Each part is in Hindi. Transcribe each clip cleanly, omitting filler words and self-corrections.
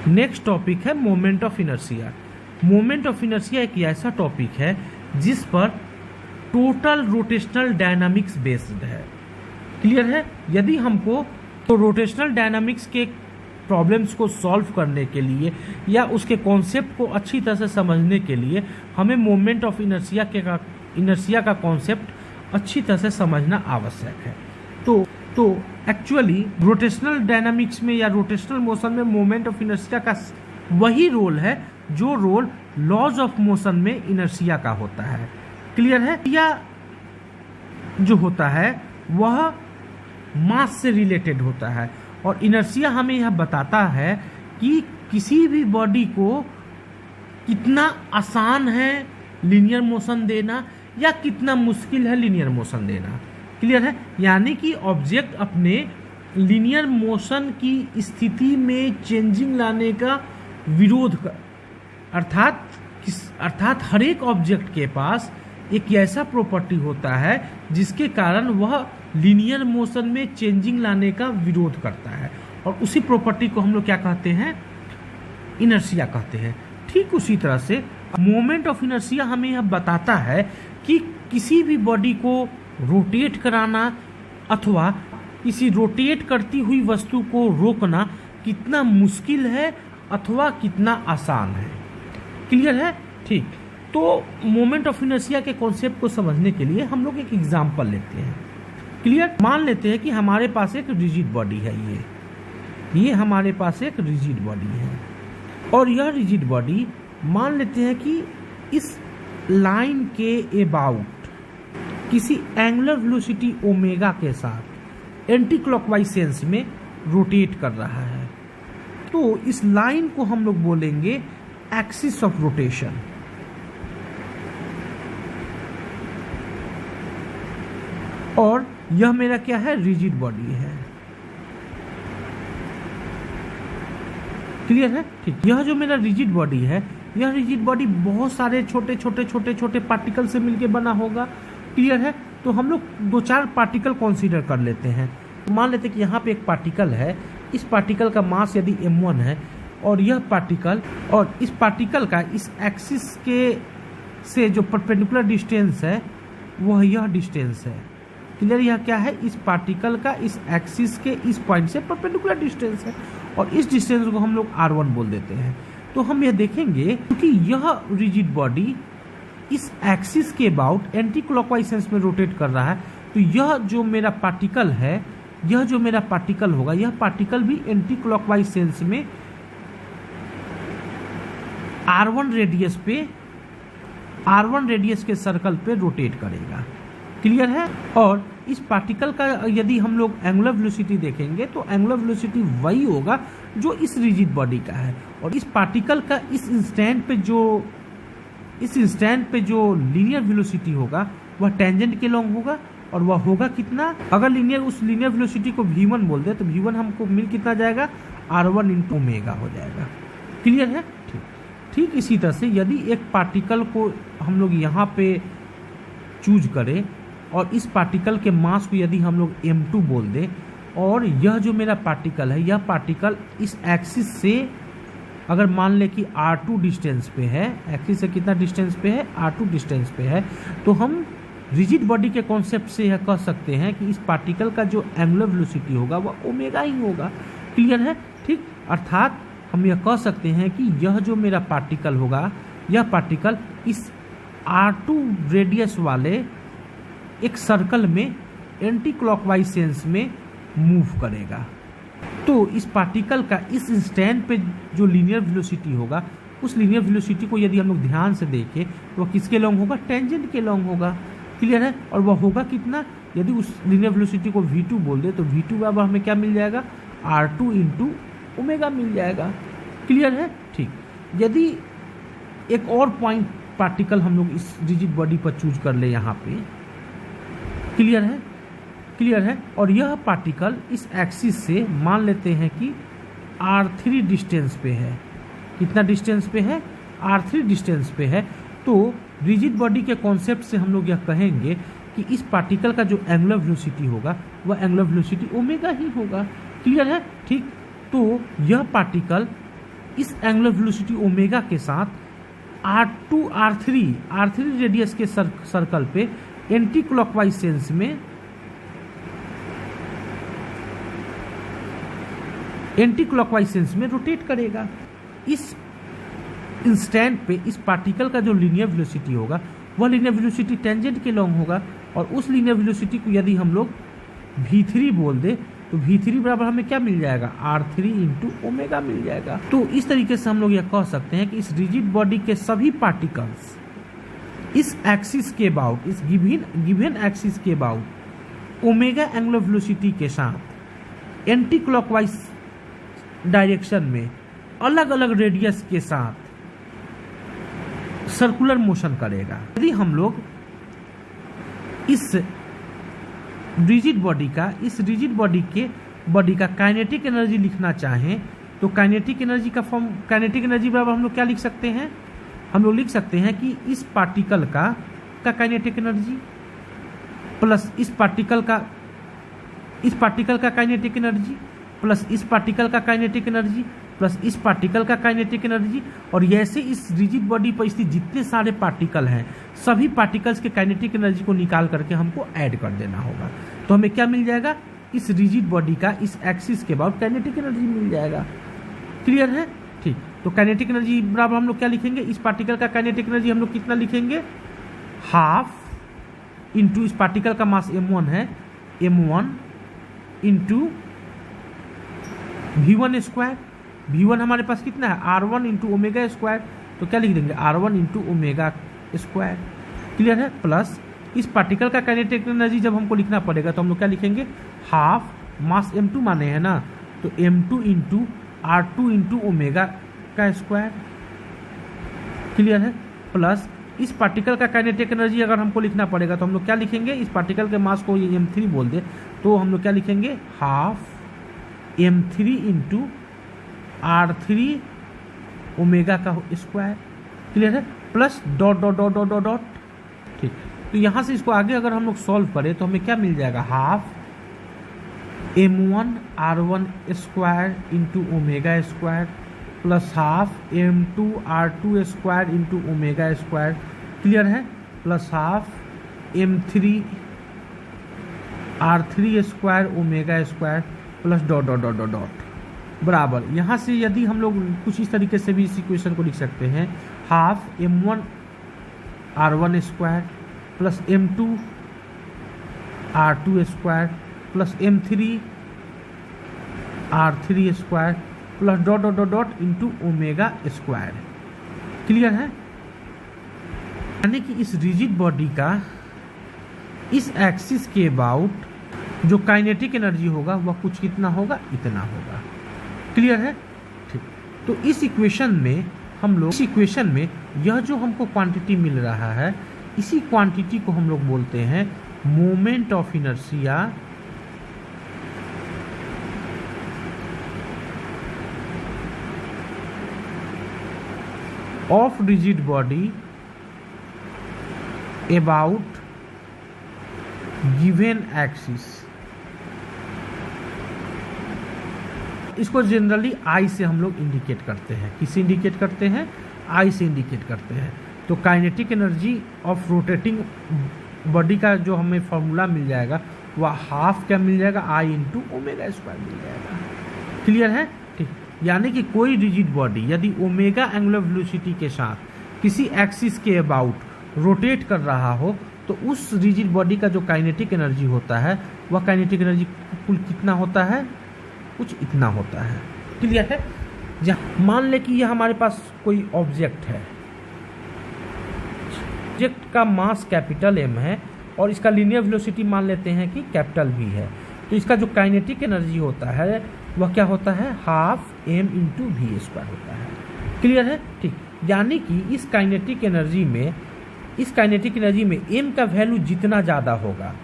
नेक्स्ट टॉपिक है moment of inertia. Moment of inertia एक ऐसा टॉपिक है जिस पर टोटल रोटेशनल डायनामिक्स बेस्ड है। क्लियर है? यदि हमको तो रोटेशनल डायनामिक्स के प्रॉब्लम्स को सॉल्व करने के लिए या उसके कॉन्सेप्ट को अच्छी तरह से समझने के लिए हमें मोमेंट ऑफ इनर्शिया का कॉन्सेप्ट अच्छी तरह से समझना आवश्यक है। तो एक्चुअली रोटेशनल डायनामिक्स में या रोटेशनल मोशन में मोमेंट ऑफ इनर्शिया का वही रोल है जो रोल लॉज ऑफ मोशन में इनर्शिया का होता है। क्लियर है? या जो होता है वह मास से रिलेटेड होता है और इनर्शिया हमें यह बताता है कि किसी भी बॉडी को कितना आसान है लीनियर मोशन देना या कितना मुश्किल है लीनियर मोशन देना। क्लियर है? यानी कि ऑब्जेक्ट अपने लीनियर मोशन की स्थिति में चेंजिंग लाने का विरोध कर अर्थात हर एक ऑब्जेक्ट के पास एक ऐसा प्रॉपर्टी होता है जिसके कारण वह लीनियर मोशन में चेंजिंग लाने का विरोध करता है और उसी प्रॉपर्टी को हम लोग क्या कहते हैं? इनर्शिया कहते हैं। ठीक उसी तरह से मोमेंट ऑफ इनर्शिया हमें यह बताता है कि किसी भी बॉडी को रोटेट कराना अथवा किसी रोटेट करती हुई वस्तु को रोकना कितना मुश्किल है अथवा कितना आसान है। क्लियर है? ठीक। तो मोमेंट ऑफ इनर्शिया के कॉन्सेप्ट को समझने के लिए हम लोग एक एग्जांपल लेते हैं। क्लियर? मान लेते हैं कि हमारे पास एक रिजिड बॉडी है। ये हमारे पास एक रिजिड बॉडी है और यह रिजिड बॉडी मान लेते हैं कि इस लाइन के अबाउट किसी एंगुलर वेलोसिटी ओमेगा के साथ एंटी क्लॉकवाइज सेंस में रोटेट कर रहा है। तो इस लाइन को हम लोग बोलेंगे एक्सिस ऑफ रोटेशन। और यह मेरा क्या है? रिजिड बॉडी है। क्लियर है? ठीक। यह जो मेरा रिजिड बॉडी है, यह रिजिड बॉडी बहुत सारे छोटे पार्टिकल से मिलकर बना होगा। क्लियर है? तो हम लोग 2-4 पार्टिकल कंसीडर कर लेते हैं। मान लेते हैं कि यहाँ पे एक पार्टिकल है। इस पार्टिकल का मास यदि m1 है और यह पार्टिकल और इस पार्टिकल का इस एक्सिस के से जो परपेंडिकुलर डिस्टेंस है वह यह डिस्टेंस है। क्लियर? यह क्या है? इस पार्टिकल का इस एक्सिस के इस पॉइंट से परपेंडिकुलर डिस्टेंस है और इस डिस्टेंस को हम लोग r1 बोल देते हैं। तो हम यह देखेंगे क्योंकि यह रिजिड बॉडी इस एक्सिस के अबाउट एंटी क्लॉकवाइज सेंस में रोटेट कर रहा है, तो यह जो मेरा पार्टिकल है, यह जो मेरा पार्टिकल होगा, यह पार्टिकल भी एंटी क्लॉकवाइज सेंस में r1 रेडियस के सर्कल पे रोटेट करेगा। क्लियर है? और इस पार्टिकल का यदि हम लोग एंगुलर वेलोसिटी देखेंगे तो एंगुलर वेलोसिटी वही होगा जो इस रिजिड बॉडी का है और इस पार्टिकल का इस इंस्टेंट पे जो लीनियर वेलोसिटी होगा वह टेंजेंट के लॉन्ग होगा और वह होगा कितना? अगर उस लीनियर वेलोसिटी को v1 बोल दे तो v1 हमको मिल कितना जाएगा? r1 इंटू ओमेगा हो जाएगा। क्लियर है? ठीक इसी तरह से यदि एक पार्टिकल को हम लोग यहाँ पे चूज करें और इस पार्टिकल के मास को यदि हम लोग m2 बोल दें और यह जो मेरा पार्टिकल है, यह पार्टिकल इस एक्सिस से अगर मान ले कि r2 डिस्टेंस पे है, एक्सिस से कितना डिस्टेंस पे है? r2 डिस्टेंस पे है, तो हम रिजिड बॉडी के कॉन्सेप्ट से यह कह सकते हैं कि इस पार्टिकल का जो एंगुलर वेलोसिटी होगा वह ओमेगा ही होगा। क्लियर है? ठीक। अर्थात हम यह कह सकते हैं कि यह जो मेरा पार्टिकल होगा, यह पार्टिकल इस r2 रेडियस वाले एक सर्कल में एंटी क्लॉकवाइज सेंस में मूव करेगा। तो इस पार्टिकल का इस इंस्टेंट पे जो लीनियर वेलोसिटी होगा, उस लीनियर वेलोसिटी को यदि हम लोग ध्यान से देखें तो वह किसके लॉन्ग होगा? टेंजेंट के लॉन्ग होगा। क्लियर है? और वह होगा कितना? यदि उस लीनियर वेलोसिटी को v2 बोल दे तो v2 बराबर हमें क्या मिल जाएगा? r2 इंटू ओमेगा मिल जाएगा। क्लियर है? ठीक। यदि एक और पॉइंट पार्टिकल हम लोग इस रिजिड बॉडी पर चूज कर ले यहाँ पे, क्लियर है? क्लियर है? और यह पार्टिकल इस एक्सिस से मान लेते हैं कि r3 डिस्टेंस पे है। कितना डिस्टेंस पे है? r3 डिस्टेंस पे है। तो रिजिड बॉडी के कॉन्सेप्ट से हम लोग यह कहेंगे कि इस पार्टिकल का जो एंगुलर वेलोसिटी होगा वह एंगुलर वेलोसिटी ओमेगा ही होगा। क्लियर है? ठीक। तो यह पार्टिकल इस एंगुलर वेलोसिटी ओमेगा के साथ R2 R3 रेडियस के सर्कल पे एंटी क्लॉकवाइज सेंस में रोटेट करेगा। इस इंस्टेंट पे इस पार्टिकल का जो लीनियर वेलोसिटी होगा वह लीनियर वेलोसिटी टेंजेंट के लॉन्ग होगा, और उस लीनियर वेलोसिटी को यदि हम लोग v3 बोल दे तो v3 बराबर हमें क्या मिल जाएगा, R3 इंटू ओमेगा मिल जाएगा। तो इस तरीके से हम लोग यह कह सकते हैं कि इस रिजिड बॉडी के सभी पार्टिकल्स इस एक्सिस के अबाउट, इस गिवन एक्सिस के अबाउट ओमेगा एंगुलर वेलोसिटी के साथ एंटी क्लॉकवाइज डायरेक्शन में अलग अलग रेडियस के साथ सर्कुलर मोशन करेगा। यदि हम लोग इस रिजिड बॉडी का काइनेटिक एनर्जी लिखना चाहें तो काइनेटिक एनर्जी बराबर हम लोग क्या लिख सकते हैं, हम लोग लिख सकते हैं कि इस पार्टिकल का काइनेटिक एनर्जी प्लस इस पार्टिकल का काइनेटिक एनर्जी प्लस इस पार्टिकल का काइनेटिक एनर्जी प्लस इस पार्टिकल का काइनेटिक एनर्जी, और ऐसे इस रिजिड बॉडी पर स्थित जितने सारे पार्टिकल हैं सभी पार्टिकल्स के काइनेटिक एनर्जी को निकाल करके हमको ऐड कर देना होगा। तो हमें क्या मिल जाएगा, इस रिजिड बॉडी का इस एक्सिस के बाद काइनेटिक एनर्जी मिल जाएगा। क्लियर है? ठीक। तो काइनेटिक एनर्जी बराबर हम लोग क्या लिखेंगे, इस पार्टिकल का काइनेटिक एनर्जी हम लोग कितना लिखेंगे, हाफ इंटू इस पार्टिकल का मास m1 है, m1 into v1 square. v1 हमारे पास कितना है, r1 इंटू ओमेगा स्क्वायर, तो क्या लिख देंगे, r1 into omega square. Clear है? प्लस इस पार्टिकल का काइनेटिक एनर्जी जब हमको लिखना पड़ेगा तो हम लोग क्या लिखेंगे, हाफ मास m2 माने हैं ना, तो m2 into r2 into omega का स्क्वायर। क्लियर है? प्लस इस पार्टिकल का काइनेटिक एनर्जी अगर हमको लिखना पड़ेगा तो हम लोग क्या लिखेंगे, इस पार्टिकल के मास को ये m3 बोल दे तो हम लोग क्या लिखेंगे, half m3 into r3 omega का स्क्वायर। क्लियर है? Plus dot dot dot dot dot dot. ठीक। तो यहाँ से इसको आगे अगर हम लोग सॉल्व करें तो हमें क्या मिल जाएगा, half m1 r1 square into omega square plus half m2 r2 square into omega square. Clear है? Plus half m3 r3 square omega square plus dot dot dot dot dot बराबर। यहाँ से यदि हम लोग कुछ इस तरीके से भी इस इक्वेशन को लिख सकते हैं, half m1 r1 square plus m2 r2 square plus m3 r3 square plus dot dot dot dot into omega square. Clear है? यानी कि इस रिजिड बॉडी का इस एक्सिस के अबाउट जो काइनेटिक एनर्जी होगा वह कुछ कितना होगा, इतना होगा। क्लियर है? ठीक। तो इस इक्वेशन में यह जो हमको क्वांटिटी मिल रहा है, इसी क्वांटिटी को हम लोग बोलते हैं moment of inertia of rigid body about given axis. इसको जनरली आई से हम लोग इंडिकेट करते हैं। किससे इंडिकेट करते हैं? आई से इंडिकेट करते हैं। तो kinetic energy of rotating body का जो हमें फॉर्मूला मिल जाएगा वह हाफ क्या मिल जाएगा, आई इंटू ओमेगा स्क्वायर मिल जाएगा। क्लियर है? ठीक। यानी कि कोई रिजिड बॉडी यदि ओमेगा एंगुलर वेलोसिटी के साथ किसी एक्सिस के अबाउट रोटेट कर रहा हो तो उस रिजिड बॉडी का जो काइनेटिक एनर्जी होता है वह काइनेटिक एनर्जी कुल कितना होता है, कुछ इतना होता है। क्लियर है? जहाँ मान ले कि यह हमारे पास कोई ऑब्जेक्ट है, ऑब्जेक्ट का मास कैपिटल M है और इसका लीनियर वेलोसिटी मान लेते हैं कि कैपिटल V है, तो इसका जो काइनेटिक एनर्जी होता है वह क्या होता है, half m into V square होता है। क्लियर है? ठीक। यानी कि इस काइनेटिक एनर्जी में m का वैल्यू जितना ज़्यादा होगा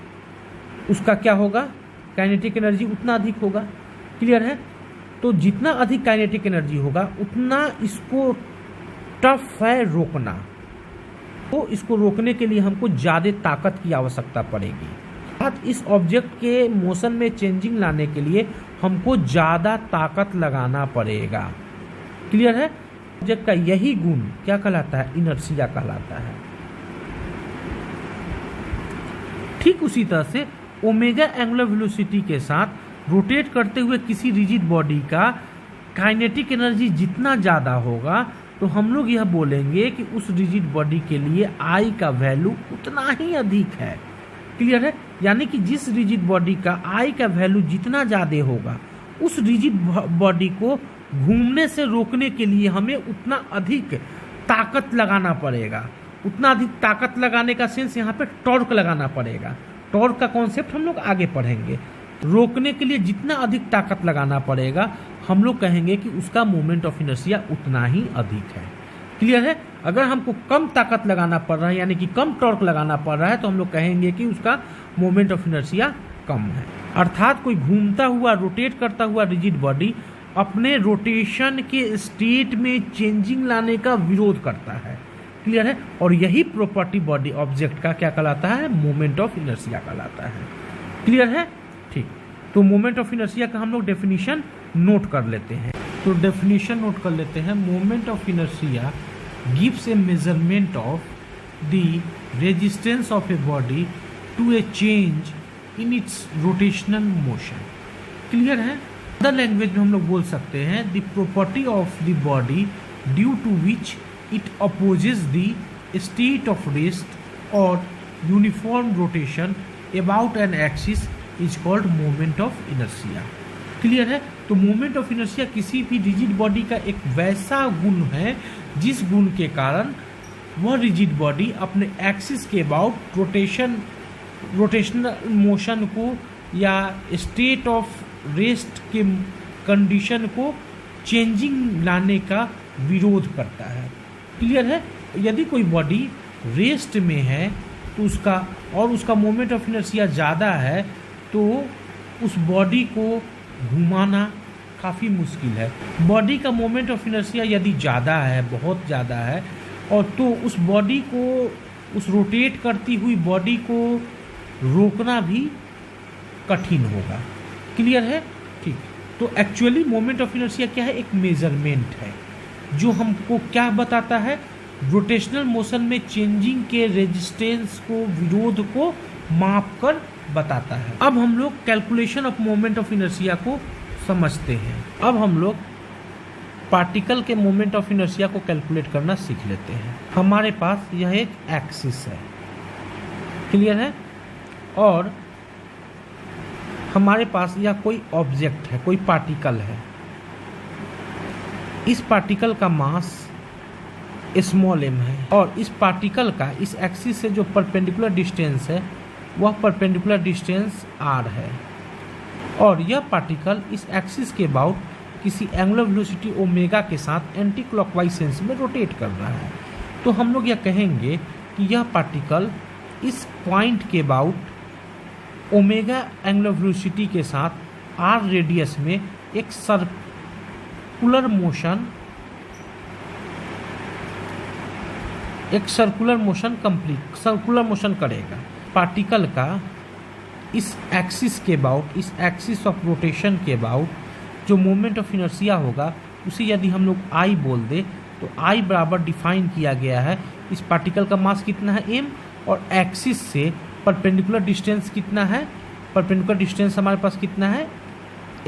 उसका क्या होगा, काइनेटिक एनर्जी उतना अधिक होगा। क्लियर है? तो जितना अधिक काइनेटिक एनर्जी होगा उतना इसको टफ है रोकना, तो इसको रोकने के लिए हमको ज़्यादा ताकत की आवश्यकता पड़ेगी। इस ऑब्जेक्ट के मोशन में चेंजिंग लाने के लिए हमको ज़्यादा ताकत लगाना पड़ेगा। क्लियर है? ऑब्जेक्ट का यही गुण क्या कहलाता है? इनर्शिया कहलाता है। ठीक उसी तरह से ओमेगा एंगुलर वेलोसिटी के साथ रोटेट करते हुए किसी रिजिड बॉडी का काइनेटिक एनर्जी जितना ज़्यादा होगा तो हम लोग यह बोलेंगे कि उस रिजिड बॉडी के लिए आई का वैल्यू उतना ही अधिक है। क्लियर है? यानी कि जिस रिजिड बॉडी का आई का वैल्यू जितना ज़्यादा होगा उस रिजिड बॉडी को घूमने से रोकने के लिए हमें उतना अधिक ताकत लगाना पड़ेगा। उतना अधिक ताकत लगाने का सेंस यहाँ पे टॉर्क लगाना पड़ेगा। टॉर्क का कॉन्सेप्ट हम लोग आगे पढ़ेंगे। रोकने के लिए जितना अधिक ताकत लगाना पड़ेगा हम लोग कहेंगे कि उसका मोमेंट ऑफ इनर्शिया उतना ही अधिक है। क्लियर है? अगर हमको कम ताकत लगाना पड़ रहा है यानी कि कम टॉर्क लगाना पड़ रहा है तो हम लोग कहेंगे कि उसका मोमेंट ऑफ इनर्शिया कम है। अर्थात कोई घूमता हुआ रोटेट करता हुआ रिजिड बॉडी अपने रोटेशन के स्टेट में चेंजिंग लाने का विरोध करता है। क्लियर है? और यही प्रॉपर्टी बॉडी ऑब्जेक्ट का क्या कहलाता है? मोमेंट ऑफ इनर्शिया कहलाता है। क्लियर है? ठीक, तो मोमेंट ऑफ इनर्शिया का हम लोग डेफिनेशन नोट कर लेते हैं। तो डेफिनेशन नोट कर लेते हैं। Moment of inertia gives a measurement of the resistance of a body to a change in its rotational motion. Clear है? अदर लैंग्वेज में हम लोग बोल सकते हैं the property of the body due to which it opposes the state of rest or uniform rotation about an axis is called moment of inertia। Clear है? तो मोमेंट ऑफ इनर्शिया किसी भी रिजिड बॉडी का एक वैसा गुण है जिस गुण के कारण वह रिजिड बॉडी अपने एक्सिस के अबाउट रोटेशनल मोशन को या स्टेट ऑफ रेस्ट के कंडीशन को चेंजिंग लाने का विरोध करता है। क्लियर है? यदि कोई बॉडी रेस्ट में है तो उसका मोमेंट ऑफ इनर्शिया ज़्यादा है तो उस बॉडी को घुमाना काफ़ी मुश्किल है। बॉडी का मोमेंट ऑफ इनर्शिया यदि ज़्यादा है, बहुत ज़्यादा है, और तो उस बॉडी को, उस रोटेट करती हुई बॉडी को रोकना भी कठिन होगा। क्लियर है? ठीक, तो एक्चुअली मोमेंट ऑफ इनर्शिया क्या है? एक मेजरमेंट है जो हमको क्या बताता है? रोटेशनल मोशन में चेंजिंग के रेजिस्टेंस को, विरोध को माप कर बताता है। अब हम लोग calculation of moment of inertia को समझते हैं। अब हम लोग पार्टिकल के मोमेंट ऑफ इनर्शिया को कैलकुलेट करना सीख लेते हैं। हमारे पास यह एक एक्सिस है। क्लियर है? और हमारे पास यह कोई ऑब्जेक्ट है, कोई पार्टिकल है। इस पार्टिकल का मास स्मॉल m है और इस पार्टिकल का इस एक्सिस से जो परपेंडिकुलर डिस्टेंस है वह परपेंडिकुलर डिस्टेंस r है और यह पार्टिकल इस एक्सिस के अबाउट किसी एंगुलर वेलोसिटी ओमेगा के साथ एंटी क्लॉकवाइज सेंस में रोटेट कर रहा है। तो हम लोग यह कहेंगे कि यह पार्टिकल इस पॉइंट के अबाउट ओमेगा एंगुलर वेलोसिटी के साथ r रेडियस में एक सर्कुलर मोशन करेगा। पार्टिकल का इस एक्सिस के अबाउट, इस एक्सिस ऑफ रोटेशन के अबाउट जो मोमेंट ऑफ इनर्शिया होगा उसे यदि हम लोग आई बोल दे तो आई बराबर डिफाइन किया गया है। इस पार्टिकल का मास कितना है? m, और एक्सिस से परपेंडिकुलर डिस्टेंस कितना है? परपेंडिकुलर डिस्टेंस हमारे पास कितना है?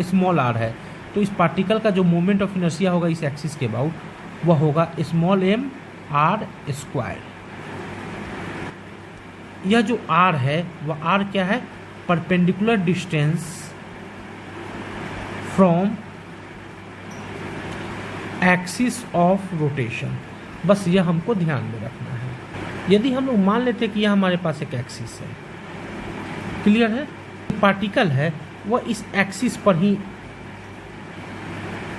स्मॉल r है। तो इस पार्टिकल का जो मोमेंट ऑफ इनर्शिया होगा इस एक्सिस के अबाउट वह होगा स्मॉल m r स्क्वायर। यह जो r है वह r क्या है? Perpendicular distance from axis of rotation. बस यह हमको ध्यान में रखना है। यदि हम लोग मान लेते हैं कि यह हमारे पास एक एक्सिस है, क्लियर है, पार्टिकल है वह इस एक्सिस पर ही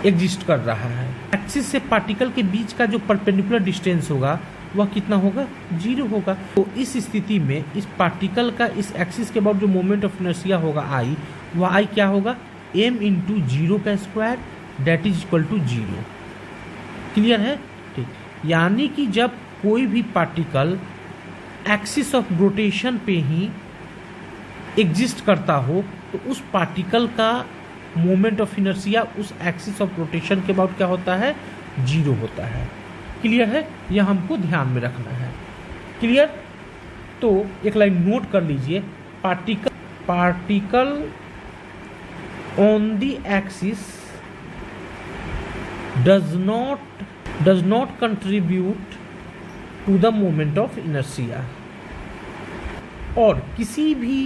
एग्जिस्ट कर रहा है। एक्सिस से पार्टिकल के बीच का जो परपेंडिकुलर डिस्टेंस होगा वह कितना होगा? 0 होगा। तो इस स्थिति में इस पार्टिकल का इस एक्सिस के बाद जो मोमेंट ऑफ इनर्शिया होगा आई, वह आई क्या होगा? m इंटू 0 का square that is equal to 0। Clear है? ठीक, यानी कि जब कोई भी पार्टिकल एक्सिस ऑफ रोटेशन पे ही एग्जिस्ट करता हो तो उस पार्टिकल का मोमेंट ऑफ इनर्शिया उस एक्सिस ऑफ रोटेशन के बाद क्या होता है? जीरो होता है। क्लियर है, यह हमको ध्यान में रखना है। क्लियर, तो एक लाइन नोट कर लीजिए, particle on the axis does not contribute to the moment of inertia। और किसी भी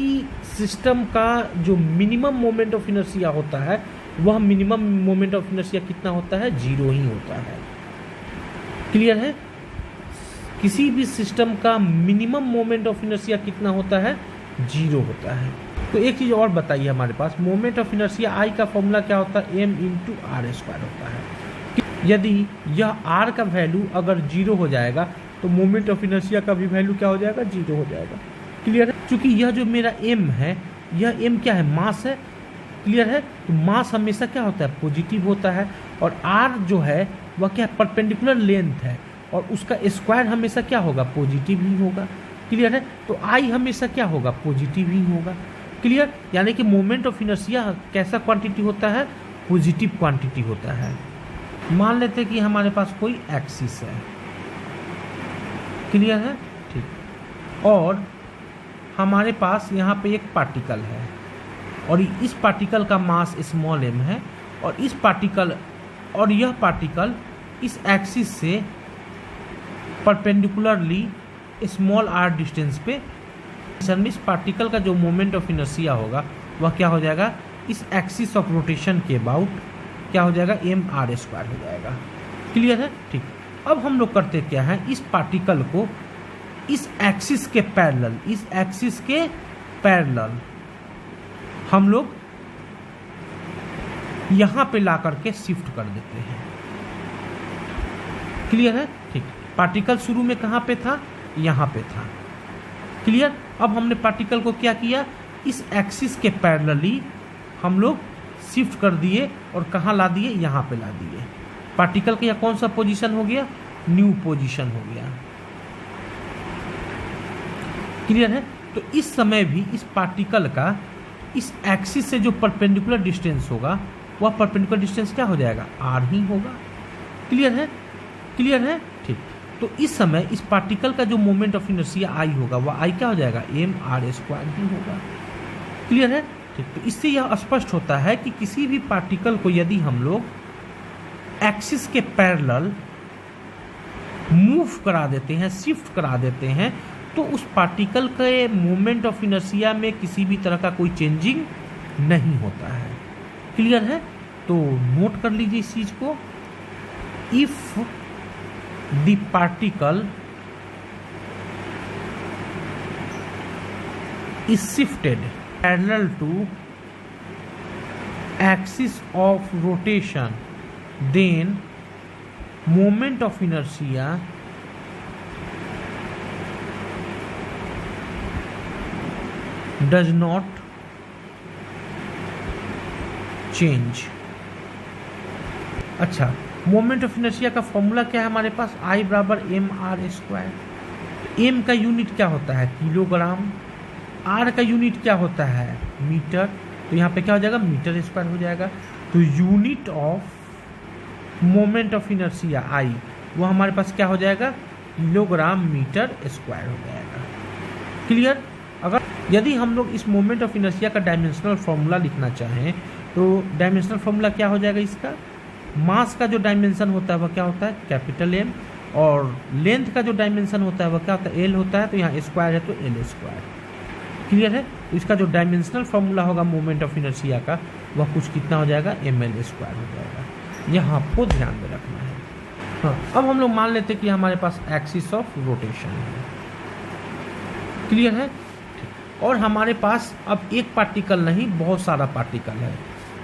सिस्टम का जो मिनिमम मोमेंट ऑफ इनर्शिया होता है वह मिनिमम मोमेंट ऑफ इनर्शिया कितना होता है, जीरो ही होता है। क्लियर है, किसी भी सिस्टम का मिनिमम मोमेंट ऑफ इनर्शिया कितना होता है, जीरो होता है। तो एक चीज़ और बताइए, हमारे पास मोमेंट ऑफ इनर्शिया आई का फॉर्मूला क्या होता है, m इंटू आर स्क्वायर होता है। यदि यह r का वैल्यू अगर जीरो हो जाएगा तो मोमेंट ऑफ इनर्शिया का भी वैल्यू क्या हो जाएगा, जीरो हो जाएगा। क्लियर है, क्योंकि यह जो मेरा m है, यह m क्या है, मास है। क्लियर है, तो मास हमेशा क्या होता है, पॉजिटिव होता है, और r जो है वह क्या है, परपेंडिकुलर लेंथ है, और उसका स्क्वायर हमेशा क्या होगा, पॉजिटिव ही होगा। क्लियर है, तो आई हमेशा क्या होगा, पॉजिटिव ही होगा। क्लियर, यानी कि मोमेंट ऑफ इनर्शिया कैसा क्वांटिटी होता है, पॉजिटिव क्वांटिटी होता है। मान लेते हैं कि हमारे पास कोई एक्सिस है। क्लियर है, ठीक, और हमारे पास यहाँ पे एक पार्टिकल है, और इस पार्टिकल का मास स्मॉल m है, और इस पार्टिकल और यह पार्टिकल इस एक्सिस से परपेंडिकुलरली स्मॉल r डिस्टेंस पे, इस पार्टिकल का जो मोमेंट ऑफ इनर्शिया होगा वह क्या हो जाएगा, इस एक्सिस ऑफ रोटेशन के अबाउट क्या हो जाएगा, mr स्क्वायर हो जाएगा। क्लियर है, ठीक। अब हम लोग करते क्या है, इस पार्टिकल को इस एक्सिस के पैरेलल हम लोग यहां पे ला करके शिफ्ट कर देते हैं। क्लियर है, ठीक। पार्टिकल शुरू में कहां पे था, यहां पे था। क्लियर, अब हमने पार्टिकल को क्या किया, इस एक्सिस के पैरेलली हम लोग शिफ्ट कर दिए, और कहाँ ला दिए, यहाँ पे ला दिए। पार्टिकल का यह कौन सा पोजीशन हो गया, न्यू पोजीशन हो गया। क्लियर है, तो इस समय भी इस पार्टिकल का इस एक्सिस से जो परपेंडिकुलर डिस्टेंस होगा वह परपेंडिकुलर डिस्टेंस क्या हो जाएगा, r ही होगा। क्लियर है, क्लियर है, ठीक। तो इस समय इस पार्टिकल का जो मोमेंट ऑफ इनर्शिया आई होगा वह आई क्या हो जाएगा, mr स्क्वायर ही होगा। क्लियर है, ठीक। तो इससे यह स्पष्ट होता है कि किसी भी पार्टिकल को यदि हम लोग एक्सिस के पैरेलल मूव करा देते हैं, शिफ्ट करा देते हैं, तो उस पार्टिकल के मोमेंट ऑफ इनर्शिया में किसी भी तरह का कोई चेंजिंग नहीं होता है। क्लियर है, तो नोट कर लीजिए इस चीज को। If the particle is shifted parallel to axis of rotation, then moment of inertia does not change। अच्छा, मोमेंट ऑफ इनर्शिया का फॉर्मूला क्या है हमारे पास, I बराबर mr स्क्वायर। m का यूनिट क्या होता है, किलोग्राम। r का यूनिट क्या होता है, मीटर। तो यहाँ पे क्या हो जाएगा, मीटर स्क्वायर हो जाएगा। तो unit of moment of inertia I वो हमारे पास क्या हो जाएगा, किलोग्राम मीटर स्क्वायर हो जाएगा। क्लियर, अगर यदि हम लोग इस मोमेंट ऑफ इनर्शिया का डायमेंशनल फॉर्मूला लिखना चाहें तो डायमेंशनल फॉर्मूला क्या हो जाएगा इसका, मास का जो डायमेंशन होता है वह क्या होता है, कैपिटल M, और लेंथ का जो डायमेंशन होता है वह क्या होता है, L होता है। तो यहाँ स्क्वायर है तो L स्क्वायर। क्लियर है, तो इसका जो डायमेंशनल फॉर्मूला होगा मोमेंट ऑफ इनर्शिया का वह कुछ कितना हो जाएगा, ml स्क्वायर हो जाएगा। यह आपको ध्यान में रखना है। हाँ, अब हम लोग मान लेते हैं कि हमारे पास एक्सिस ऑफ रोटेशन है। क्लियर है, और हमारे पास अब एक पार्टिकल नहीं बहुत सारा पार्टिकल है।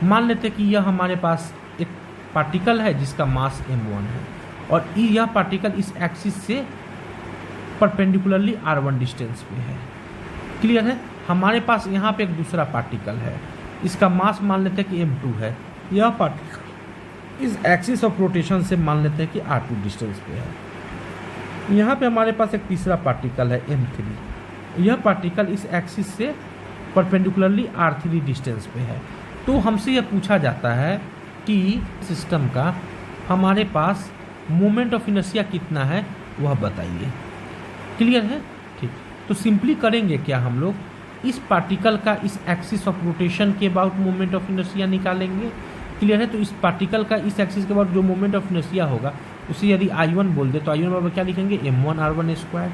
मान लेते हैं कि यह हमारे पास एक पार्टिकल है जिसका मास m1 है, और यह पार्टिकल इस एक्सिस से परपेंडिकुलरली r1 डिस्टेंस पे है। क्लियर है, हमारे पास यहाँ पे एक दूसरा पार्टिकल है, इसका मास मान लेते हैं कि m2 है। यह पार्टिकल इस एक्सिस ऑफ रोटेशन से मान लेते हैं कि r2 डिस्टेंस पे है। यहाँ पे हमारे पास एक तीसरा पार्टिकल है m3। यह पार्टिकल इस एक्सिस से परपेंडिकुलरली r3 डिस्टेंस पे है। तो हमसे यह पूछा जाता है कि सिस्टम का हमारे पास मोमेंट ऑफ इनर्शिया कितना है वह बताइए। क्लियर है? ठीक, तो सिंपली करेंगे क्या हम लोग, इस पार्टिकल का इस एक्सिस ऑफ रोटेशन के अबाउट मोमेंट ऑफ इनर्शिया निकालेंगे। क्लियर है? तो इस पार्टिकल का इस एक्सिस के अबाउट जो मोमेंट ऑफ इनर्शिया होगा उसे यदि I1 बोल दे तो I1 बराबर क्या लिखेंगे, m1r1²।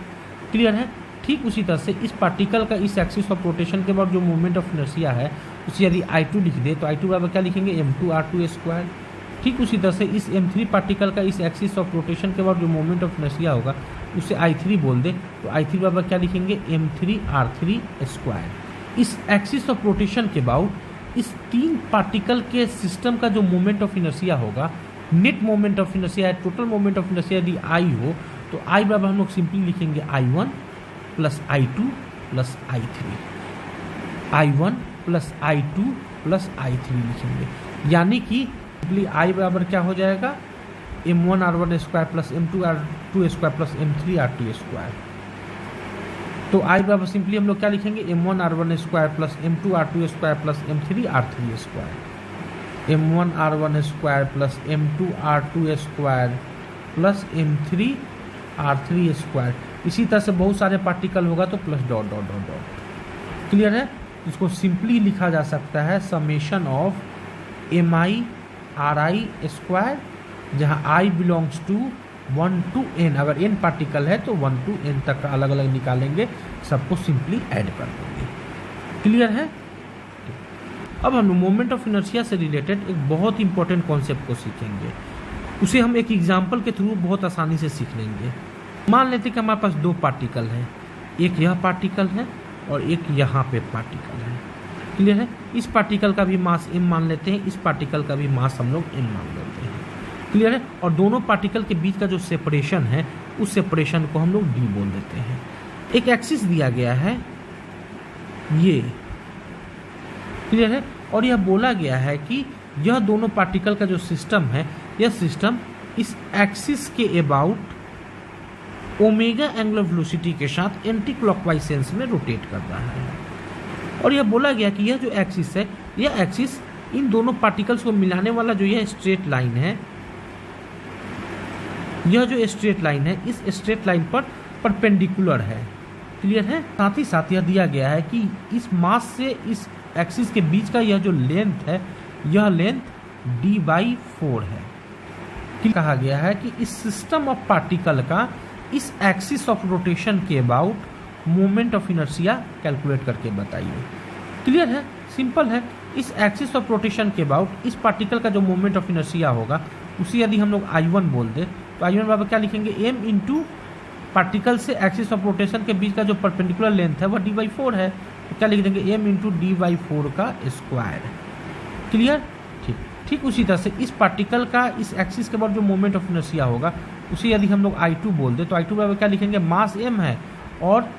क्लियर है? ठीक उसी तरह से इस पार्टिकल का इस एक्सिस ऑफ रोटेशन के बाद जो मोमेंट ऑफ इनर्शिया है उसे यदि I2 लिख दे तो I2 बराबर क्या लिखेंगे, m2r2²। ठीक उसी तरह से इस m3 पार्टिकल का इस एक्सिस ऑफ रोटेशन के बाद जो मोमेंट ऑफ इनर्शिया होगा उसे I3 बोल दे तो I3 बराबर क्या लिखेंगे, m3r3²। इस एक्सिस ऑफ रोटेशन के बाद इस 3 पार्टिकल के सिस्टम का जो मोमेंट ऑफ इनर्शिया होगा, नेट मोमेंट ऑफ इनर्शिया है, टोटल मोमेंट ऑफ इनर्शिया यदि I हो तो I बराबर हम लोग सिंपली लिखेंगे I1 plus I2 plus I3, I1 plus I2 plus I3 लिखेंगे। यानी कि सिंपली I बराबर क्या हो जाएगा, m1r1² plus m2r2² plus m3r2²। तो I बराबर सिंपली हम लोग क्या लिखेंगे, m1r1² plus m2r2² plus m3r3², m1r1² plus m2r2² plus m3r3²। इसी तरह से बहुत सारे पार्टिकल होगा तो plus dot dot dot dot. Clear है? इसको सिंपली लिखा जा सकता है समेशन ऑफ mi/ri², जहाँ i belongs to 1 to n, अगर n पार्टिकल है तो 1 to n तक का अलग अलग निकालेंगे, सबको सिंपली ऐड कर देंगे। क्लियर है? अब हम मोमेंट ऑफ इनर्शिया से रिलेटेड एक बहुत इंपॉर्टेंट कॉन्सेप्ट को सीखेंगे, उसे हम एक एग्जाम्पल के थ्रू बहुत आसानी से सीख लेंगे। मान लेते कि हमारे पास 2 पार्टिकल हैं, एक यह पार्टिकल है और एक यहाँ पे पार्टिकल है। क्लियर है? इस पार्टिकल का भी मास m मान लेते हैं, इस पार्टिकल का भी मास हम लोग m मान लेते हैं। क्लियर है? और दोनों पार्टिकल के बीच का जो सेपरेशन है उस सेपरेशन को हम लोग d बोल देते हैं। एक एक्सिस दिया गया है ये, क्लियर है, और यह बोला गया है कि यह दोनों पार्टिकल का जो सिस्टम है, यह सिस्टम इस एक्सिस के अबाउट ओमेगा एंगुलर वेलोसिटी के साथ एंटी क्लॉकवाइज सेंस में रोटेट कर रहा है। और यह बोला गया कि यह जो एक्सिस है, यह एक्सिस इन दोनों पार्टिकल्स को मिलाने वाला जो यह स्ट्रेट लाइन है, यह जो स्ट्रेट लाइन है, इस स्ट्रेट लाइन पर परपेंडिकुलर है। क्लियर है? साथ ही साथ यह दिया गया है कि इस मास से इस एक्सिस के बीच का यह जो लेंथ है, यह लेंथ d/4 है। कहा गया है कि इस सिस्टम ऑफ पार्टिकल का इस एक्सिस ऑफ रोटेशन के about moment of inertia calculate करके बताइए। क्लियर है? सिंपल है। इस एक्सिस ऑफ रोटेशन के अबाउट इस पार्टिकल का जो मोमेंट ऑफ इनर्शिया होगा उसे यदि हम लोग I1 बोल दे तो I1 बराबर क्या लिखेंगे, m इंटू पार्टिकल से एक्सिस ऑफ रोटेशन के बीच का जो परपेंडिकुलर लेंथ है वह d/4 है, तो क्या लिख देंगे, m इंटू d/4 का स्क्वायर। क्लियर? ठीक उसी तरह से इस पार्टिकल का इस एक्सिस के बाद जो मोमेंट ऑफ इनर्शिया होगा उसे यदि हम लोग I2 बोल दे तो I2 बराबर क्या लिखेंगे, मास m है और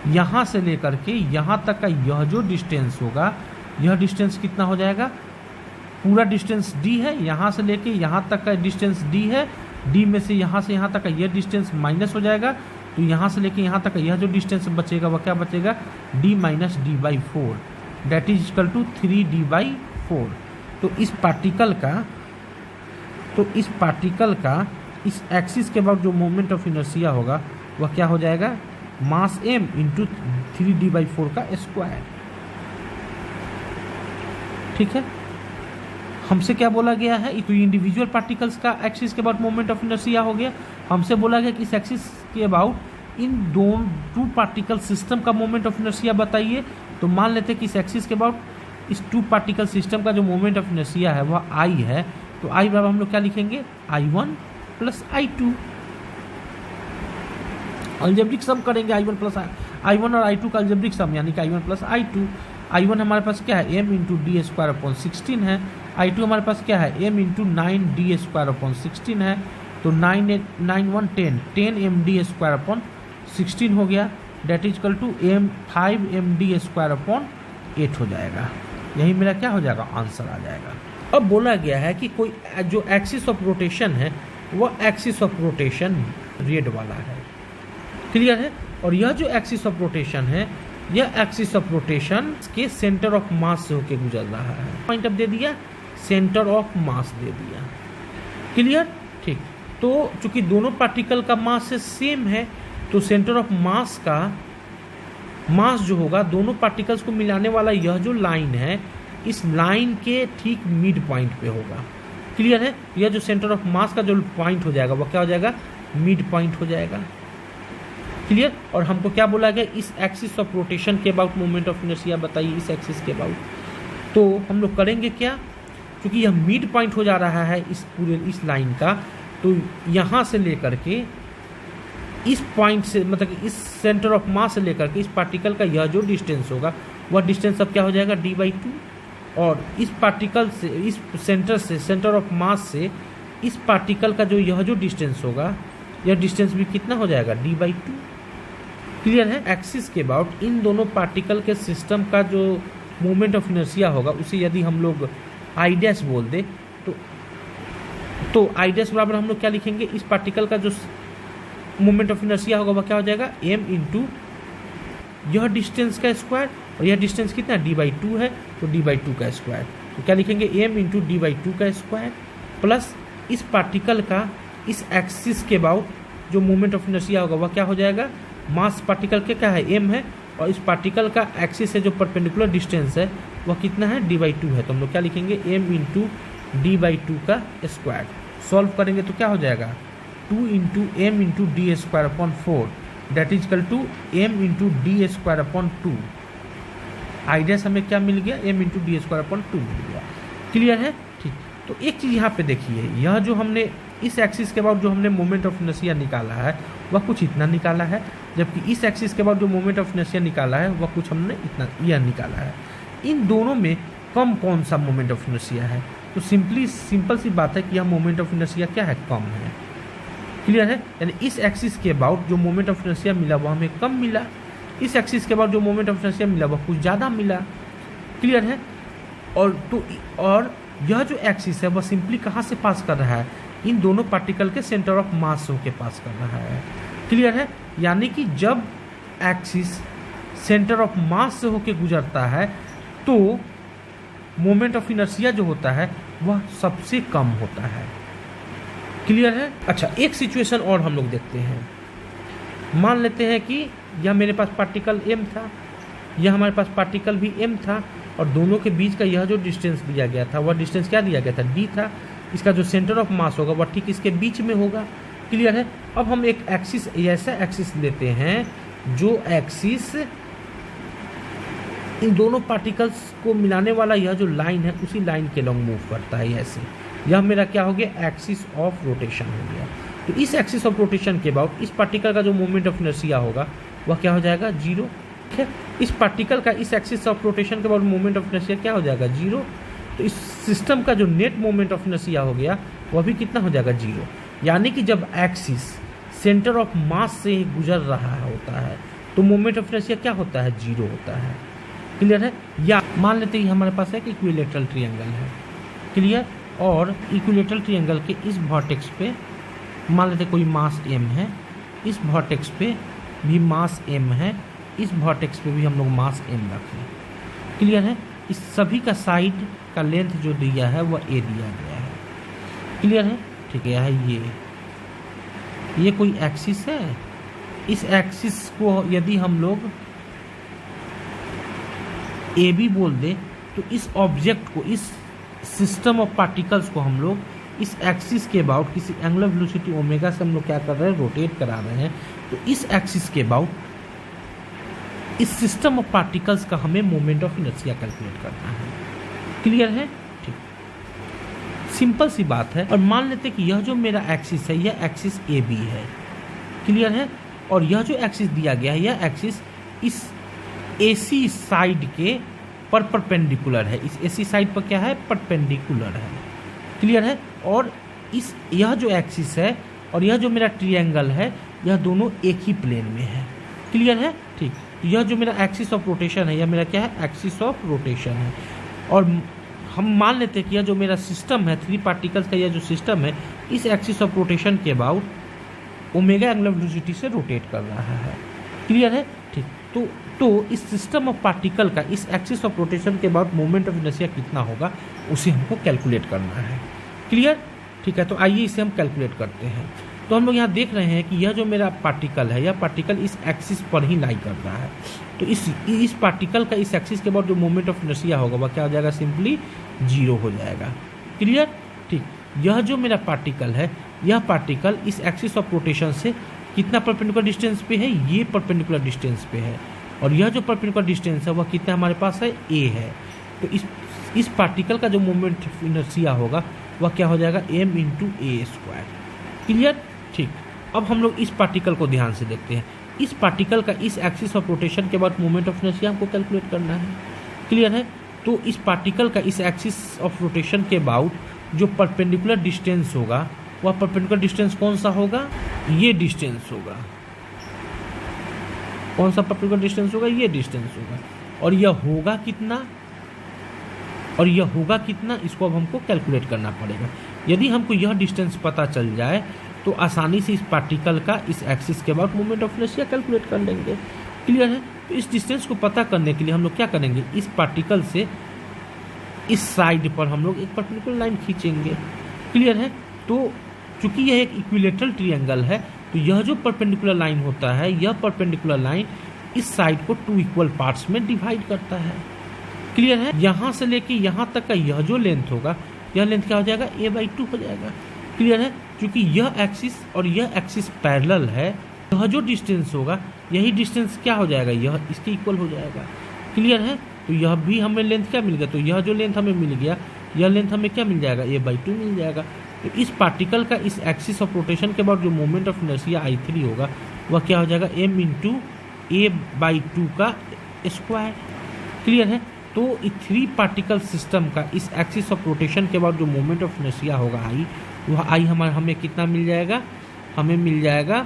यहाँ से लेकर के यहाँ तक का यह जो डिस्टेंस होगा, यह डिस्टेंस कितना हो जाएगा, पूरा डिस्टेंस d है, यहाँ से लेके यहाँ तक का डिस्टेंस d है, d में से यहाँ तक का यह डिस्टेंस माइनस हो जाएगा, तो यहाँ से लेके यहाँ तक का यह जो डिस्टेंस बचेगा वह क्या बचेगा, d minus d/4 that is equal to 3d/4। तो इस पार्टिकल का इस एक्सिस के बाद जो मोमेंट ऑफ इनर्शिया होगा वह क्या हो जाएगा, मास m इंटू 3d/4 का स्क्वायर। ठीक है? हमसे क्या बोला गया है, तो इंडिविजुअल पार्टिकल्स का एक्सिस के बाद मोमेंट ऑफ इनर्शिया हो गया। हमसे बोला गया कि इस एक्सिस के अबाउट इन 2 पार्टिकल सिस्टम का मोमेंट ऑफ इनर्शिया बताइए। तो मान लेते हैं कि इस एक्सिस के अबाउट इस 2 पार्टिकल सिस्टम का जो मोमेंट ऑफ इनर्शिया है वह I है, तो I बराबर हम लोग क्या लिखेंगे, I1 प्लस I2। अलजेब्रिक सम करेंगे I1 और I2 का अलजेब्रिक सम, यानी कि I1 प्लस I2। I1 हमारे पास क्या है, m इंटू d² है, I2 हमारे पास क्या है, m इंटू 9d² है, तो 9 1 10 10md² हो गया, date is equal to 5md² हो जाएगा। यही मेरा क्या हो जाएगा, आंसर आ जाएगा। अब बोला गया है कि कोई जो एक्सिस ऑफ रोटेशन है वह एक्सिस ऑफ रोटेशन रेड वाला है। क्लियर है? और यह जो एक्सिस ऑफ रोटेशन है, यह एक्सिस ऑफ रोटेशन के सेंटर ऑफ मास से होकर गुजर रहा है। पॉइंट अब दे दिया, सेंटर ऑफ मास दे दिया। क्लियर, ठीक। तो चूंकि दोनों पार्टिकल का मास सेम है तो सेंटर ऑफ मास का मास जो होगा दोनों पार्टिकल्स को मिलाने वाला यह जो लाइन है इस लाइन के ठीक मिड पॉइंट पे होगा। क्लियर है, यह जो सेंटर ऑफ मास का जो पॉइंट हो जाएगा वह क्या हो जाएगा, मिड पॉइंट हो जाएगा। क्लियर, और हमको क्या बोला गया, इस एक्सिस ऑफ रोटेशन के अबाउट मोमेंट ऑफ इनर्शिया बताइए, इस एक्सिस के अबाउट। तो हम लोग करेंगे क्या, क्योंकि यह मिड पॉइंट हो जा रहा है इस पूरे इस लाइन का, तो यहाँ से लेकर के इस पॉइंट से मतलब इस सेंटर ऑफ मास से लेकर के इस पार्टिकल का यह जो डिस्टेंस होगा वह डिस्टेंस अब क्या हो जाएगा d/2, और इस पार्टिकल से इस सेंटर से सेंटर ऑफ मास से इस पार्टिकल का जो यह जो डिस्टेंस होगा यह डिस्टेंस भी कितना हो जाएगा d/2। क्लियर है, एक्सिस के अबाउट इन दोनों पार्टिकल के सिस्टम का जो मोमेंट ऑफ इनर्शिया होगा उसे यदि हम लोग आई डैश बोल दे तो आई डैश बराबर हम लोग क्या लिखेंगे, इस पार्टिकल का जो मोमेंट ऑफ इनर्शिया होगा वह क्या हो जाएगा m इंटू यह डिस्टेंस का स्क्वायर, और यह डिस्टेंस कितना d/2 है तो d/2 का स्क्वायर, तो क्या लिखेंगे m इंटू d/2 का स्क्वायर प्लस इस पार्टिकल का इस एक्सिस के अबाउट जो मोमेंट ऑफ इनर्शिया होगा वह क्या हो जाएगा, मास पार्टिकल के क्या है m है, और इस पार्टिकल का एक्सिस से जो परपेंडिकुलर डिस्टेंस है वह कितना है d/2 है, तो हम लोग क्या लिखेंगे m इंटू d/2 का स्क्वायर। सॉल्व करेंगे तो क्या हो जाएगा 2 into m into D square upon 4 that is equal to m into D square upon 2। I dash हमें क्या मिल गया, m into D square upon 2 मिल गया। क्लियर है, ठीक। तो एक चीज़ यहाँ पे देखिए, यह जो हमने इस एक्सिस के बाद जो हमने मोमेंट ऑफ इनर्शिया निकाला है वह कुछ इतना निकाला है, जबकि इस एक्सिस के बाद जो मोमेंट ऑफ इनर्शिया निकाला है वह कुछ हमने इतना यह निकाला है। इन दोनों में कम कौन सा मोमेंट ऑफ इनर्शिया है, तो सिंपल सी बात है कि यह मोमेंट ऑफ इनर्शिया क्या है, कम है। क्लियर है, यानी इस एक्सिस के अबाउट जो मोमेंट ऑफ इनर्शिया मिला वह हमें कम मिला, इस एक्सिस के अबाउट जो मोमेंट ऑफ इनर्शिया मिला वह कुछ ज़्यादा मिला। क्लियर है, और यह जो एक्सिस है वह सिंपली कहाँ से पास कर रहा है, इन दोनों पार्टिकल के सेंटर ऑफ मास के पास कर रहा है। क्लियर है, यानी कि जब एक्सिस सेंटर ऑफ मास से होकर गुजरता है तो मोमेंट ऑफ इनर्शिया जो होता है वह सबसे कम होता है। क्लियर है, अच्छा एक सिचुएशन और हम लोग देखते हैं। मान लेते हैं कि यह मेरे पास पार्टिकल m था, यह हमारे पास पार्टिकल भी m था, और दोनों के बीच का यह जो डिस्टेंस दिया गया था वह डिस्टेंस क्या दिया गया था, d था। इसका जो सेंटर ऑफ मास होगा वह ठीक इसके बीच में होगा। क्लियर है, अब हम एक एक्सिस ऐसा एक्सिस लेते हैं जो एक्सिस इन दोनों पार्टिकल्स को मिलाने वाला यह जो लाइन है उसी लाइन के लॉन्ग मूव करता है ऐसे। यह मेरा क्या हो गया, एक्सिस ऑफ रोटेशन हो गया। तो इस एक्सिस ऑफ रोटेशन के बाद इस पार्टिकल का जो मोमेंट ऑफ इनर्शिया होगा वह क्या हो जाएगा, 0। ठीक है, इस पार्टिकल का इस एक्सिस ऑफ रोटेशन के बाद मोमेंट ऑफ इनर्शिया क्या हो जाएगा, 0। तो इस सिस्टम का जो नेट मोमेंट ऑफ इनर्शिया हो गया वह भी कितना हो जाएगा, 0। यानी कि जब एक्सिस सेंटर ऑफ मास से गुजर रहा होता है तो मोमेंट ऑफ इनर्शिया क्या होता है, 0 होता है। क्लियर है, या मान लेते हैं हमारे पास एक इक्विलेटरल ट्रायंगल है। क्लियर, और इक्विलेटरल ट्रायंगल के इस वर्टेक्स पे मान लेते कोई मास m है, इस वर्टेक्स पे भी मास m है, इस वर्टेक्स पे भी हम लोग मास m रखें। क्लियर है, इस सभी का साइड का लेंथ जो दिया है वह a दिया गया है। क्लियर है, ठीक है, ये कोई एक्सिस है। इस एक्सिस को यदि हम लोग ए बी बोल दे तो इस ऑब्जेक्ट को, इस सिस्टम ऑफ पार्टिकल्स को हम लोग इस एक्सिस के अबाउट किसी एंगुलर वेलोसिटी ओमेगा से हम लोग क्या कर रहे हैं, रोटेट करा रहे हैं। तो इस एक्सिस के अबाउट इस सिस्टम ऑफ पार्टिकल्स का हमें मोमेंट ऑफ इनर्शिया कैलकुलेट करना है। क्लियर है, ठीक, सिंपल सी बात है। और मान लेते कि यह जो मेरा एक्सिस है यह एक्सिस ए बी है। क्लियर है, और यह जो एक्सिस दिया गया है यह एक्सिस इस AC साइड के पर परपेंडिकुलर है। इस AC साइड पर क्या है, परपेंडिकुलर है। क्लियर है, और यह जो एक्सिस है और यह जो मेरा ट्रायंगल है यह दोनों एक ही प्लेन में है। क्लियर है, ठीक। यह जो मेरा एक्सिस ऑफ रोटेशन है यह मेरा क्या है, एक्सिस ऑफ रोटेशन है। और हम मान लेते हैं कि यह जो मेरा सिस्टम है 3 पार्टिकल्स का यह जो सिस्टम है इस एक्सिस ऑफ रोटेशन के अबाउट ओमेगा एंगुलर वेलोसिटी से रोटेट कर रहा है। क्लियर है, ठीक। तो इस सिस्टम ऑफ पार्टिकल का इस एक्सिस ऑफ रोटेशन के बाद मोमेंट ऑफ इनर्शिया कितना होगा उसे हमको कैलकुलेट करना है। क्लियर, ठीक। ठीक है, तो आइए इसे हम कैलकुलेट करते हैं। तो हम लोग यहाँ देख रहे हैं कि यह जो मेरा पार्टिकल है, यह पार्टिकल इस एक्सिस पर ही लाई कर रहा है। तो इस पार्टिकल का इस एक्सिस के बाद जो मोमेंट ऑफ इनर्शिया होगा वह क्या हो जाएगा, सिंपली 0 हो जाएगा। क्लियर? ठीक, यह जो मेरा पार्टिकल है, यह पार्टिकल इस एक्सिस ऑफ रोटेशन से कितना परपेंडिकुलर डिस्टेंस पे है, ये परपेंडिकुलर डिस्टेंस पे है, और यह जो परपेंडिकुलर डिस्टेंस है वह कितना हमारे पास है, a है। तो इस पार्टिकल का जो मोमेंट ऑफ इनर्शिया होगा वह क्या हो जाएगा, m × a²। क्लियर? ठीक, अब हम लोग इस पार्टिकल को ध्यान से देखते हैं। इस पार्टिकल का इस एक्सिस ऑफ रोटेशन के बाद मोमेंट ऑफ इनर्शिया हमको कैलकुलेट करना है। क्लियर है? तो इस पार्टिकल का इस एक्सिस ऑफ रोटेशन के अबाउट जो परपेंडिकुलर डिस्टेंस होगा, वह परपेंडिकुलर डिस्टेंस कौन सा होगा, ये डिस्टेंस होगा। कौन सा परपेंडिकुलर डिस्टेंस होगा, ये डिस्टेंस होगा। और यह होगा कितना, और यह होगा कितना, इसको अब हमको कैलकुलेट करना पड़ेगा। यदि हमको यह डिस्टेंस पता चल जाए तो आसानी से इस पार्टिकल का इस एक्सिस के बाद मोमेंट ऑफ इनर्शिया कैलकुलेट कर लेंगे। क्लियर है? तो इस डिस्टेंस को पता करने के लिए हम लोग क्या करेंगे, इस पार्टिकल से इस साइड पर हम लोग एक परपेंडिकुलर लाइन खींचेंगे। क्लियर है? तो चूंकि यह एक इक्विलेटरल ट्रायंगल है, तो यह जो परपेंडिकुलर लाइन होता है, यह परपेंडिकुलर लाइन इस साइड को 2 इक्वल पार्ट्स में डिवाइड करता है। क्लियर है? यहाँ से लेके यहाँ तक का यह जो लेंथ होगा, यह लेंथ क्या हो जाएगा, a/2 हो जाएगा। क्लियर है? क्योंकि यह एक्सिस और यह एक्सिस पैरेलल है, यह जो डिस्टेंस होगा, यही डिस्टेंस क्या हो जाएगा, यह इसके इक्वल हो जाएगा। क्लियर है? तो यह भी हमें लेंथ क्या मिल गया, तो यह जो लेंथ हमें मिल गया, यह लेंथ हमें क्या मिल जाएगा, a/2 मिल जाएगा। तो इस पार्टिकल का इस एक्सिस ऑफ रोटेशन के बाद जो मोमेंट ऑफ इनर्शिया I3 होगा वह क्या हो जाएगा, m × a/2 का स्क्वायर। क्लियर है? तो इस 3 पार्टिकल सिस्टम का इस एक्सिस ऑफ रोटेशन के बाद जो मोमेंट ऑफ इनर्शिया होगा I, वह I हमें कितना मिल जाएगा, हमें मिल जाएगा,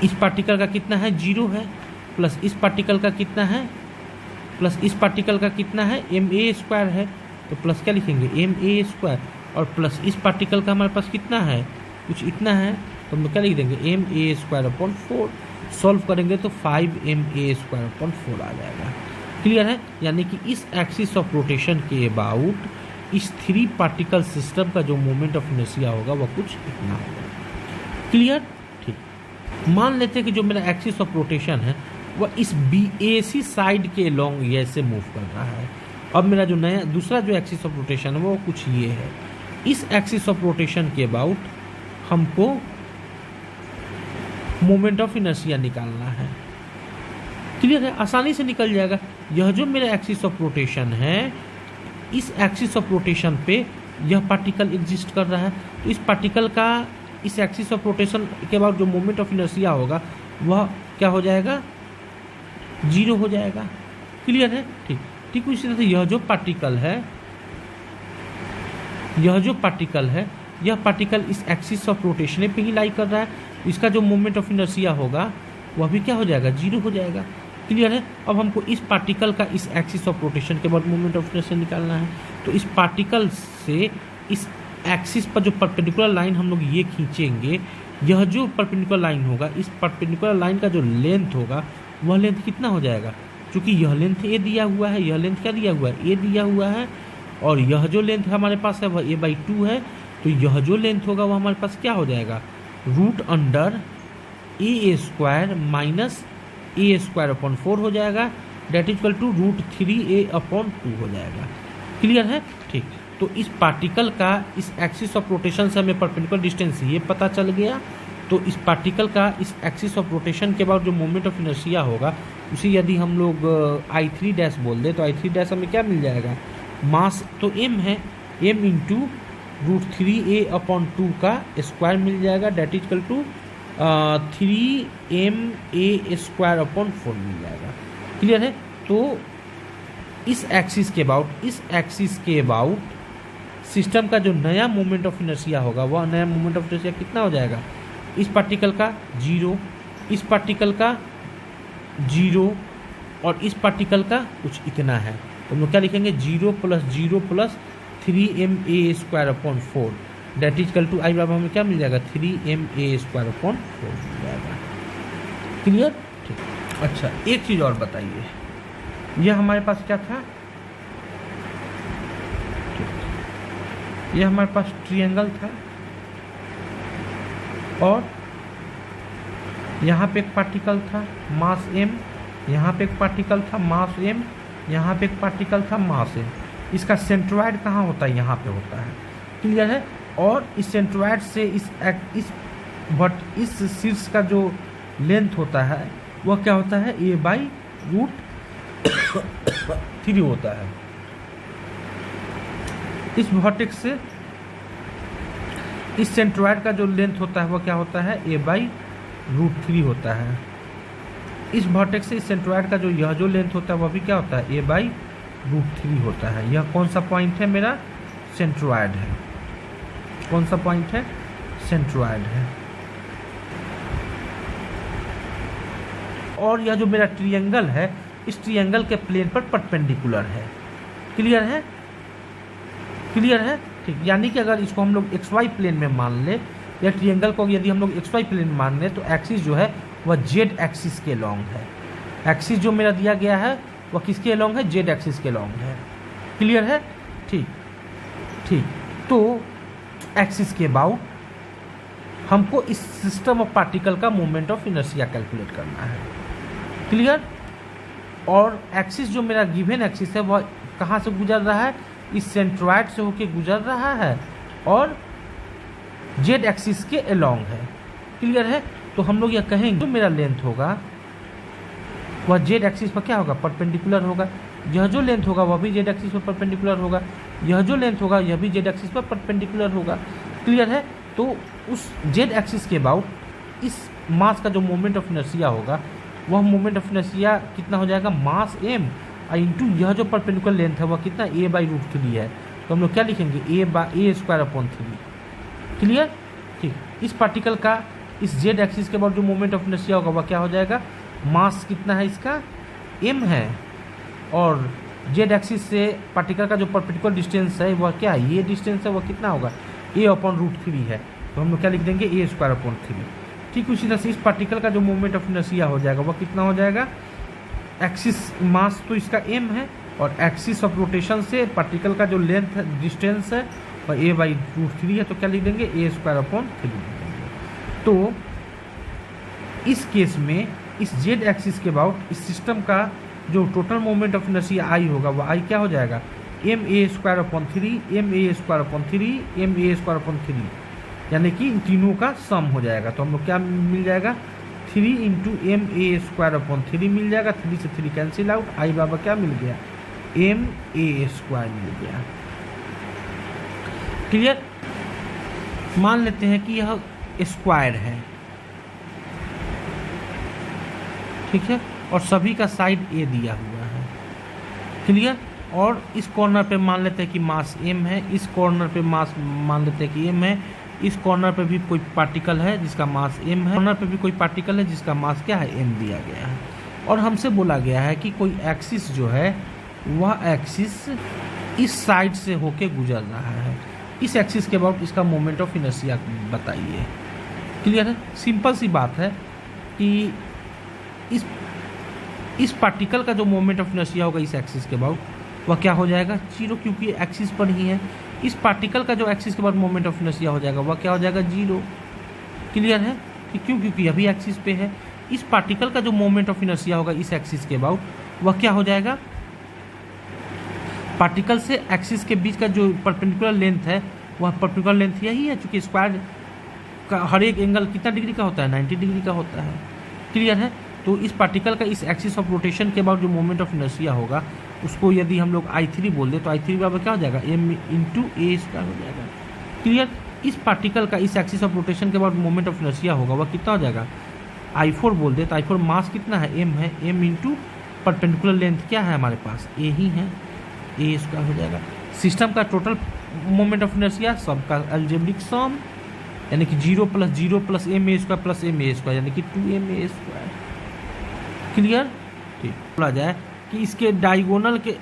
इस पार्टिकल का कितना है, 0 है, प्लस इस पार्टिकल का कितना है, प्लस इस पार्टिकल का कितना है, ma² है। तो प्लस क्या लिखेंगे, ma², और प्लस इस पार्टिकल का हमारे पास कितना है, कुछ इतना है, तो हम लोग क्या लिख देंगे, ma²/4। सॉल्व करेंगे तो 5ma²/4 आ जाएगा। क्लियर है? यानी कि इस एक्सिस ऑफ रोटेशन के अबाउट इस 3 पार्टिकल सिस्टम का जो मोमेंट ऑफ इनर्शिया होगा वह कुछ इतना होगा। क्लियर? ठीक, मान लेते हैं कि जो मेरा एक्सिस ऑफ रोटेशन है वह इस BAC साइड के लॉन्ग ये से मूव कर रहा है। अब मेरा जो नया दूसरा जो एक्सिस ऑफ रोटेशन है वो कुछ ये है। इस एक्सिस ऑफ रोटेशन के अबाउट हमको मोमेंट ऑफ इनर्शिया निकालना है। क्लियर है? आसानी से निकल जाएगा। यह जो मेरा एक्सिस ऑफ रोटेशन है, इस एक्सिस ऑफ रोटेशन पे यह पार्टिकल एग्जिस्ट कर रहा है, तो इस पार्टिकल का इस एक्सिस ऑफ रोटेशन के बाद जो मोमेंट ऑफ इनर्शिया होगा वह क्या हो जाएगा, 0 हो जाएगा। क्लियर है? ठीक ठीक उसी तरह से यह जो पार्टिकल है, यह पार्टिकल इस एक्सिस ऑफ रोटेशन पे ही लाई कर रहा है, इसका जो मोमेंट ऑफ इनर्शिया होगा वह भी क्या हो जाएगा, 0 हो जाएगा। क्लियर है? अब हमको इस पार्टिकल का इस एक्सिस ऑफ रोटेशन के बाद मोमेंट ऑफ इनर्शिया निकालना है। तो इस पार्टिकल से इस एक्सिस पर जो परपेंडिकुलर लाइन हम लोग ये खींचेंगे, यह जो परपेंडिकुलर लाइन होगा, इस परपेंडिकुलर लाइन का जो लेंथ होगा वह लेंथ कितना हो जाएगा, क्योंकि यह लेंथ a दिया हुआ है, यह लेंथ क्या दिया हुआ है, a दिया हुआ है, और यह जो लेंथ हमारे पास है वह a/2 है। तो यह जो लेंथ होगा वह हमारे पास क्या हो जाएगा, √a² - a²/4 हो जाएगा, that is equal to √3a/2 हो जाएगा। क्लियर है? ठीक, तो इस पार्टिकल का इस एक्सिस ऑफ रोटेशन से हमें परपेंडिकुलर डिस्टेंस ये पता चल गया। तो इस पार्टिकल का इस एक्सिस ऑफ रोटेशन के बाद जो मोमेंट ऑफ इनर्शिया होगा उसे यदि हम लोग I3' बोल दें तो I3' हमें क्या मिल जाएगा, मास तो m है, m × √3a/2 का स्क्वायर मिल जाएगा, that is equal to 3ma² मिल जाएगा। क्लियर है? तो इस एक्सिस के अबाउट सिस्टम का जो नया मोमेंट ऑफ इनर्शिया होगा वह नया मोमेंट ऑफ इनर्शिया कितना हो जाएगा, इस पार्टिकल का 0, इस पार्टिकल का 0 और इस पार्टिकल का कुछ इतना है। तो हम लोग क्या लिखेंगे, 0 + 0 + 3ma²/4, that is equal to I बराबर हमें क्या मिल जाएगा, 3ma²/4 मिल जाएगा। क्लियर? ठीक, अच्छा एक चीज़ और बताइए, यह हमारे पास क्या था, ये हमारे पास ट्रायंगल था और यहाँ पे एक पार्टिकल था मास m, यहाँ पे एक पार्टिकल था मास m, यहाँ पे एक पार्टिकल था मास m। इसका सेंट्रोइड कहाँ होता है? यहाँ पे होता है। क्लियर है। और इस सेंट्रोइड से इस शीर्ष का जो लेंथ होता है वह क्या होता है? a/√3 होता है। इस वर्टेक्स से इस सेंट्रोइड का जो लेंथ होता है वह क्या होता है? a/√3 होता है। इस वर्टेक्स से इस सेंट्रोइड का जो यह जो लेंथ होता है वह भी क्या होता है? a/√3 होता है। यह कौन सा पॉइंट है? मेरा सेंट्रोइड है। कौन सा पॉइंट है? सेंट्रोइड है। और यह जो मेरा ट्रायंगल है इस ट्रायंगल के प्लेन पर परपेंडिकुलर है। क्लियर है? क्लियर है। ठीक, यानी कि अगर इसको हम लोग XY प्लेन में मान ले, या ट्रायंगल को यदि हम लोग XY प्लेन में मान ले, तो एक्सिस जो है वह Z एक्सिस के लॉन्ग है। एक्सिस जो मेरा दिया गया है वह किसके लॉन्ग है? Z एक्सिस के लॉन्ग है। क्लियर है? ठीक ठीक। तो एक्सिस के अबाउट हमको इस सिस्टम ऑफ पार्टिकल का मोमेंट ऑफ इनर्शिया कैलकुलेट करना है। क्लियर। और एक्सिस जो मेरा गिवन एक्सिस है वह कहाँ से गुजर रहा है? इस सेंट्रोइड से होके गुजर रहा है और जेड एक्सिस के अलोंग है। क्लियर है। तो हम लोग यह कहेंगे जो मेरा लेंथ होगा वह जेड एक्सिस पर क्या होगा? परपेंडिकुलर होगा। यह जो लेंथ होगा वह भी जेड एक्सिस पर परपेंडिकुलर होगा। यह जो लेंथ होगा यह भी जेड एक्सिस पर परपेंडिकुलर होगा। क्लियर है। तो उस जेड एक्सिस के अबाउट इस मास का जो मोमेंट ऑफ इनर्शिया होगा वह मोमेंट ऑफ इनर्शिया कितना हो जाएगा? मास m इंटू यह जो परपेंडिकुलर लेंथ है वह कितना? a/√3 है। तो हम लोग क्या लिखेंगे? a/√3। क्लियर। ठीक। इस पार्टिकल का इस जेड एक्सिस के बाद जो मोमेंट ऑफ इनर्शिया होगा वह क्या हो जाएगा? मास कितना है इसका? m है। और जेड एक्सिस से पार्टिकल का जो परपेंडिकुलर डिस्टेंस है वह क्या है? ये डिस्टेंस है वह कितना होगा? a/√3 है। तो हम लोग क्या लिख देंगे? a²/3। ठीक उसी तरह से इस पार्टिकल का जो मोमेंट ऑफ इनर्शिया हो जाएगा वह कितना हो जाएगा? एक्सिस मास तो इसका m है और एक्सिस ऑफ रोटेशन से पार्टिकल का जो लेंथ है डिस्टेंस है वह a/√3 है। तो क्या लिख देंगे? a²/3 लिख देंगे। तो इस केस में इस जेड एक्सिस के अबाउट इस सिस्टम का जो total moment of inertia I होगा वह I क्या हो जाएगा? ma²/3 ma²/3 ma²/3, यानी कि इन तीनों का सम हो जाएगा। तो हम लोग क्या मिल जाएगा? 3 इंटू ma²/3 मिल जाएगा। 3 से 3 कैंसिल आउट। I बराबर क्या मिल गया? ma² मिल गया। क्लियर। मान लेते हैं कि यह स्क्वायर है, ठीक है, और सभी का साइड a दिया हुआ है। क्लियर। और इस कॉर्नर पे मान लेते हैं कि मास m है, इस कॉर्नर पे मास मान लेते हैं कि m है, इस कॉर्नर पे भी कोई पार्टिकल है जिसका मास m है, कॉर्नर पे भी कोई पार्टिकल है जिसका मास क्या है? m दिया गया है। और हमसे बोला गया है कि कोई एक्सिस जो है वह एक्सिस इस साइड से होके गुजर रहा है। इस एक्सिस के अबाउट इसका मोमेंट ऑफ इनर्शिया बताइए। क्लियर है। सिंपल सी बात है कि इस पार्टिकल का जो मोमेंट ऑफ इनर्शिया होगा इस एक्सिस के अबाउट वह क्या हो जाएगा? 0, क्योंकि एक्सिस पर ही है। इस पार्टिकल का जो एक्सिस के बाद मोमेंट ऑफ इनर्शिया हो जाएगा वह क्या हो जाएगा? 0। क्लियर है कि क्यों? क्योंकि अभी एक्सिस पे है। इस पार्टिकल का जो मोमेंट ऑफ इनर्शिया होगा इस एक्सिस के अबाउट वह क्या हो जाएगा? पार्टिकल से एक्सिस के बीच का जो परपेंडिकुलर लेंथ है वह परपेंडिकुलर लेंथ यही है, चूँकि स्क्वायर का हर एक एंगल कितना डिग्री का होता है? 90 डिग्री का होता है। क्लियर है। तो इस पार्टिकल का इस एक्सिस ऑफ रोटेशन के बाद जो मोमेंट ऑफ इनर्शिया होगा उसको यदि हम लोग I3 बोल दें तो I3 बराबर क्या हो जाएगा? m इंटू a² हो जाएगा। क्लियर। इस पार्टिकल का इस एक्सिस ऑफ रोटेशन के बाद मोमेंट ऑफ इनर्शिया होगा वह कितना हो जाएगा? I4 बोल दे तो I4 मास कितना है? m है। m इंटू परपेंडिकुलर लेंथ क्या है हमारे पास? a ही है, a² हो जाएगा। सिस्टम का टोटल मोमेंट ऑफ इनर्शिया सबका अलजेब्रिक सम, यानी कि 0 + 0 + ma² + ma² यानी कि 2ma²। क्लियर। ठीक। बोला जाए कि इसके डायगोनल के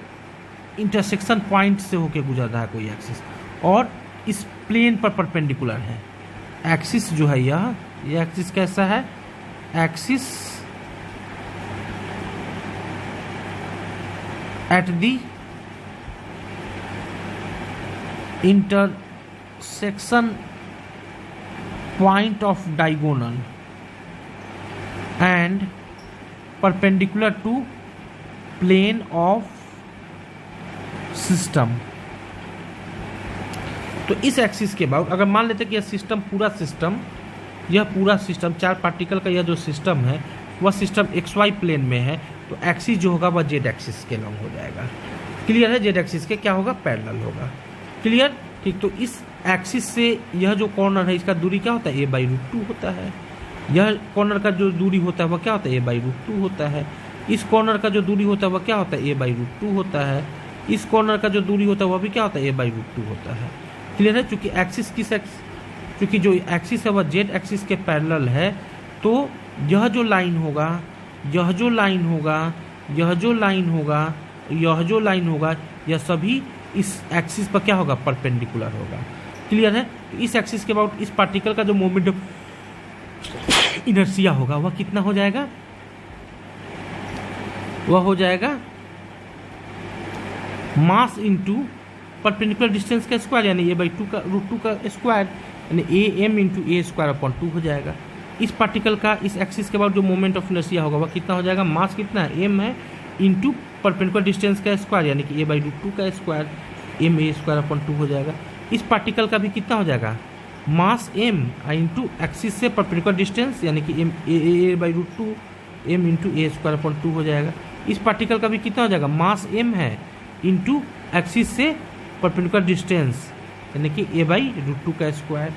इंटरसेक्शन पॉइंट से होके गुजर रहा है कोई एक्सिस और इस प्लेन पर परपेंडिकुलर है। एक्सिस जो है यह एक्सिस कैसा है? Axis at the section point of diagonal and perpendicular to plane of system. तो इस एक्सिस के बाद अगर मान लेते कि यह पूरा सिस्टम 4 पार्टिकल का यह जो सिस्टम है वह सिस्टम एक्स वाई प्लेन में है, तो एक्सिस जो होगा वह जेड एक्सिस के लॉन्ग हो जाएगा। क्लियर है? जेड एक्सिस के क्या होगा? पैरेलल होगा। क्लियर? ठीक। तो इस एक्सिस से यह जो कॉर्नर है इसका दूरी क्या होता है? a/√2 होता है। यह कॉर्नर का जो दूरी होता है वह क्या होता है? a/√2 होता है। इस कॉर्नर का जो दूरी होता है वह क्या होता है? a/√2 होता है। इस कॉर्नर का जो दूरी होता है वह भी क्या होता है? a/√2 होता है। क्लियर है? चूंकि एक्सिस चूंकि जो एक्सिस है वह जेड एक्सिस के पैरेलल है, तो यह जो लाइन होगा यह सभी इस एक्सिस पर क्या होगा? परपेंडिकुलर होगा। क्लियर है? तो इस एक्सिस के बाद इस पार्टिकल का जो मोमेंट ऑफ इनर्शिया होगा वह कितना हो जाएगा? वह हो जाएगा मास इंटू परपेंडिकुलर डिस्टेंस का स्क्वायर, यानी a/2 का √2 का स्क्वायर, यानी am इंटू a²/2 हो जाएगा। इस पार्टिकल का इस एक्सिस के बाद जो मोमेंट ऑफ इनर्शिया होगा वह कितना हो जाएगा? मास कितना है? m है इंटू परपेंडिकुलर डिस्टेंस का स्क्वायर, यानी कि a/√2 का स्क्वायर, m a²/2 हो जाएगा। इस पार्टिकल का भी कितना हो जाएगा? मास m इंटू एक्सिस से परपेंडिकुलर डिस्टेंस, यानी कि a/√2 m इंटू a²/2 हो जाएगा। इस पार्टिकल का भी कितना हो जाएगा? मास m है इंटू एक्सिस से परपेंडिकुलर डिस्टेंस, यानी कि a/√2 का स्क्वायर,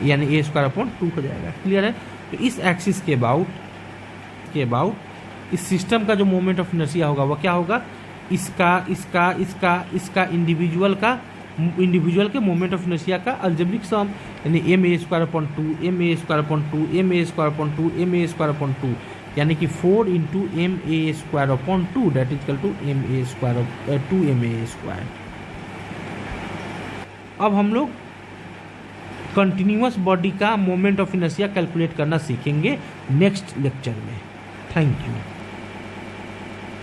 यानी a²/2 हो जाएगा। क्लियर है? तो इस एक्सिस के अबाउट इस सिस्टम का जो मोमेंट ऑफ इनर्शिया होगा वह क्या होगा? इसका इंडिविजुअल के मोमेंट ऑफ इनर्शिया का अलजेब्रिक सम, यानी ma²/2 यानी कि 4 into ma²/2 that is equal to ma². अब हम लोग कंटिन्यूअस बॉडी का मोमेंट ऑफ इनर्शिया कैलकुलेट करना सीखेंगे नेक्स्ट लेक्चर में। Thank you.